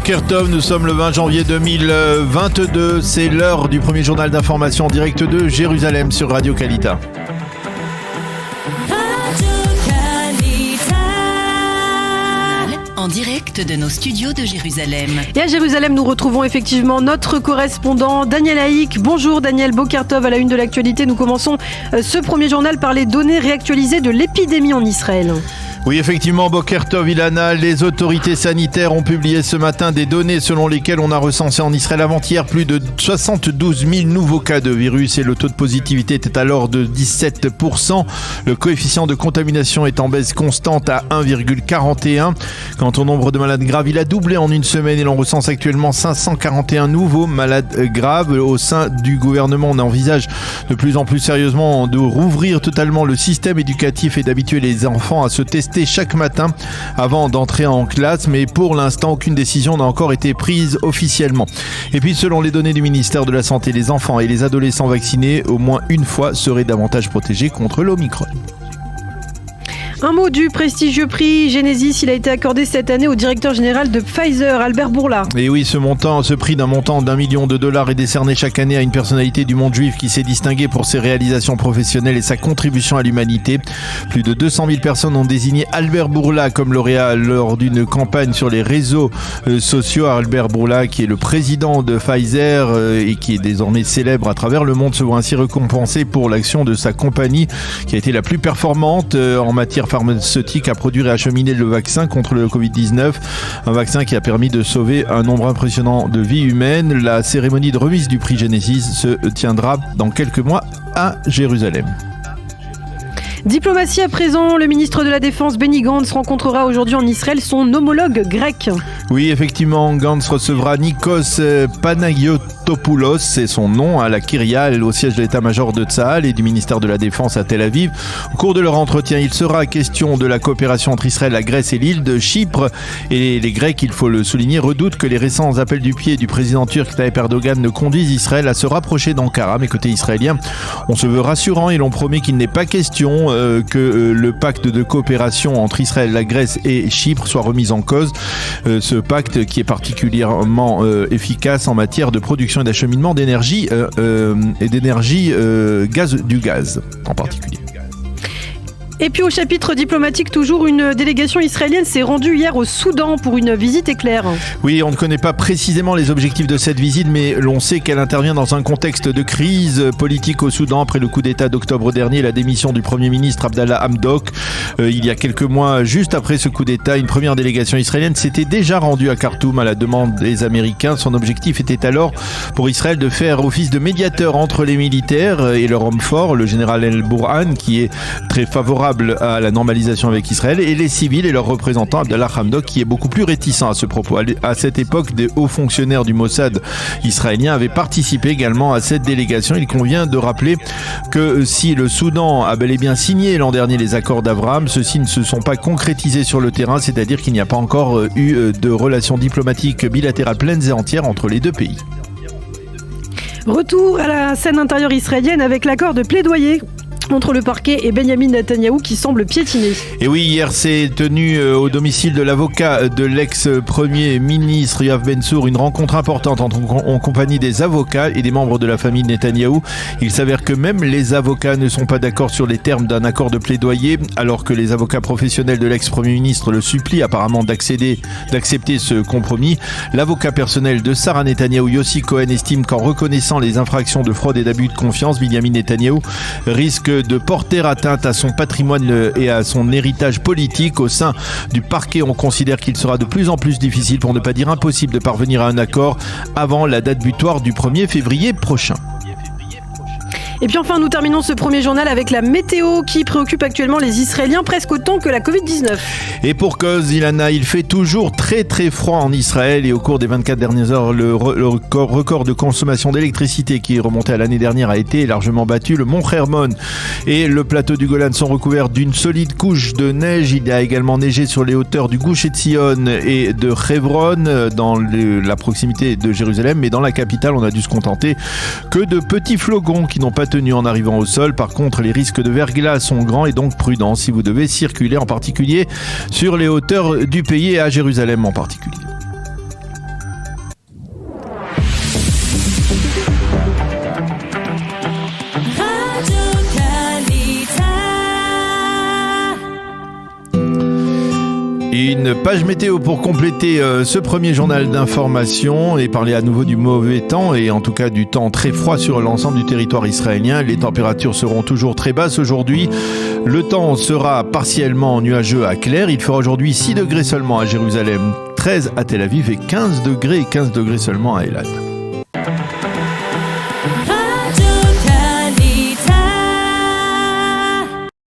Boker Tov, nous sommes le 20 janvier 2022, c'est l'heure du premier journal d'information en direct de Jérusalem sur Radio Kalita. En direct de nos studios de Jérusalem. Et à Jérusalem, nous retrouvons effectivement notre correspondant Daniel Haïk. Bonjour Daniel, Boker Tov à la une de l'actualité. Nous commençons ce premier journal par les données réactualisées de l'épidémie en Israël. Oui, effectivement, Boker Tov, Ilana, les autorités sanitaires ont publié ce matin des données selon lesquelles on a recensé en Israël avant-hier plus de 72 000 nouveaux cas de virus et le taux de positivité était alors de 17%. Le coefficient de contamination est en baisse constante à 1,41. Quant au nombre de malades graves, il a doublé en une semaine et l'on recense actuellement 541 nouveaux malades graves. Au sein du gouvernement, on envisage de plus en plus sérieusement de rouvrir totalement le système éducatif et d'habituer les enfants à se tester chaque matin avant d'entrer en classe, mais pour l'instant aucune décision n'a encore été prise officiellement. Et puis selon les données du ministère de la Santé, les enfants et les adolescents vaccinés au moins une fois seraient davantage protégés contre l'Omicron. Un mot du prestigieux prix Genesis, il a été accordé cette année au directeur général de Pfizer, Albert Bourla. Et oui, ce prix d'un montant d'$1 million est décerné chaque année à une personnalité du monde juif qui s'est distinguée pour ses réalisations professionnelles et sa contribution à l'humanité. Plus de 200 000 personnes ont désigné Albert Bourla comme lauréat lors d'une campagne sur les réseaux sociaux. Albert Bourla, qui est le président de Pfizer et qui est désormais célèbre à travers le monde, se voit ainsi récompensé pour l'action de sa compagnie qui a été la plus performante en matière pharmaceutique à produire et acheminer le vaccin contre le Covid-19. Un vaccin qui a permis de sauver un nombre impressionnant de vies humaines. La cérémonie de remise du prix Genesis se tiendra dans quelques mois à Jérusalem. Diplomatie à présent, le ministre de la Défense Benny Gantz rencontrera aujourd'hui en Israël son homologue grec. Oui, effectivement, Gantz recevra Nikos Panagiotopoulos, c'est son nom, à la Kyria, au siège de l'état-major de Tsahal et du ministère de la Défense à Tel Aviv. Au cours de leur entretien, il sera question de la coopération entre Israël, la Grèce et l'île de Chypre. Et les Grecs, il faut le souligner, redoutent que les récents appels du pied du président turc Tayyip Erdogan ne conduisent Israël à se rapprocher d'Ankara. Mais côté israélien, on se veut rassurant et l'on promet qu'il n'est pas question que le pacte de coopération entre Israël, la Grèce et Chypre soit remis en cause. Ce pacte qui est particulièrement efficace en matière de production et d'acheminement d'énergie du gaz en particulier. Et puis au chapitre diplomatique, toujours une délégation israélienne s'est rendue hier au Soudan pour une visite éclair. Oui, on ne connaît pas précisément les objectifs de cette visite, mais l'on sait qu'elle intervient dans un contexte de crise politique au Soudan après le coup d'État d'octobre dernier, la démission du Premier ministre Abdallah Hamdok. Il y a quelques mois, juste après ce coup d'État, une première délégation israélienne s'était déjà rendue à Khartoum à la demande des Américains. Son objectif était alors pour Israël de faire office de médiateur entre les militaires et leur homme fort, le général El-Bourhan, qui est très favorable à la normalisation avec Israël, et les civils et leurs représentants, Abdallah Hamdok, qui est beaucoup plus réticent à ce propos. À cette époque, des hauts fonctionnaires du Mossad israélien avaient participé également à cette délégation. Il convient de rappeler que si le Soudan a bel et bien signé l'an dernier les accords d'Abraham, ceux-ci ne se sont pas concrétisés sur le terrain, c'est-à-dire qu'il n'y a pas encore eu de relations diplomatiques bilatérales pleines et entières entre les deux pays. Retour à la scène intérieure israélienne avec l'accord de plaidoyer entre le parquet et Benjamin Netanyahou qui semble piétiner. Et oui, hier s'est tenue au domicile de l'avocat de l'ex-premier ministre Yoav Ben-Tzur une rencontre importante en compagnie des avocats et des membres de la famille Netanyahou. Il s'avère que même les avocats ne sont pas d'accord sur les termes d'un accord de plaidoyer, alors que les avocats professionnels de l'ex-premier ministre le supplient apparemment d'accepter ce compromis. L'avocat personnel de Sarah Netanyahou, Yossi Cohen, estime qu'en reconnaissant les infractions de fraude et d'abus de confiance, Benjamin Netanyahou risque de porter atteinte à son patrimoine et à son héritage politique. Au sein du parquet, on considère qu'il sera de plus en plus difficile, pour ne pas dire impossible, de parvenir à un accord avant la date butoir du 1er février prochain. Et puis enfin, nous terminons ce premier journal avec la météo qui préoccupe actuellement les Israéliens presque autant que la Covid-19. Et pour cause, Ilana, il fait toujours très très froid en Israël et au cours des 24 dernières heures, le record de consommation d'électricité qui est remonté à l'année dernière a été largement battu. Le mont Hermon et le plateau du Golan sont recouverts d'une solide couche de neige. Il y a également neigé sur les hauteurs du Gush Etzion et de Hebron dans la proximité de Jérusalem, mais dans la capitale, on a dû se contenter que de petits flocons qui n'ont pas tenu en arrivant au sol. Par contre, les risques de verglas sont grands et donc prudents si vous devez circuler, en particulier sur les hauteurs du pays et à Jérusalem en particulier. Une page météo pour compléter ce premier journal d'information et parler à nouveau du mauvais temps et en tout cas du temps très froid sur l'ensemble du territoire israélien. Les températures seront toujours très basses aujourd'hui. Le temps sera partiellement nuageux à clair. Il fera aujourd'hui 6 degrés seulement à Jérusalem, 13 à Tel Aviv et 15 degrés seulement à Eilat.